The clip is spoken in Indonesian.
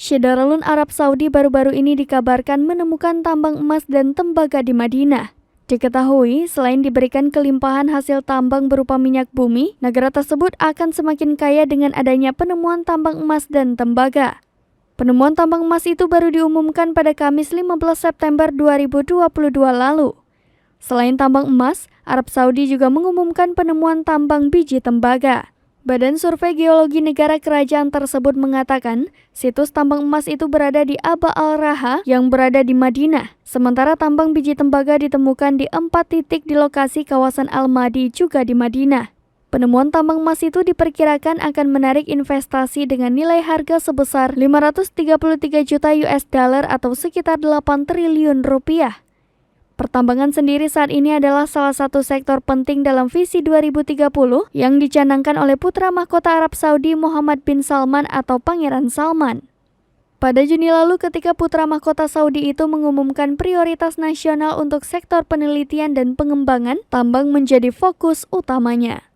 Syederalun Arab Saudi baru-baru ini dikabarkan menemukan tambang emas dan tembaga di Madinah. Diketahui, selain diberikan kelimpahan hasil tambang berupa minyak bumi, negara tersebut akan semakin kaya dengan adanya penemuan tambang emas dan tembaga. Penemuan tambang emas itu baru diumumkan pada Kamis 15 September 2022 lalu. Selain tambang emas, Arab Saudi juga mengumumkan penemuan tambang biji tembaga. Badan Survei Geologi Negara Kerajaan tersebut mengatakan situs tambang emas itu berada di Aba al-Raha yang berada di Madinah. Sementara tambang biji tembaga ditemukan di 4 titik di lokasi kawasan Al-Madi juga di Madinah. Penemuan tambang emas itu diperkirakan akan menarik investasi dengan nilai harga sebesar 533 juta US dollar atau sekitar 8 triliun rupiah. Pertambangan sendiri saat ini adalah salah satu sektor penting dalam visi 2030 yang dicanangkan oleh putra mahkota Arab Saudi Muhammad bin Salman atau Pangeran Salman. Pada Juni lalu ketika putra mahkota Saudi itu mengumumkan prioritas nasional untuk sektor penelitian dan pengembangan, tambang menjadi fokus utamanya.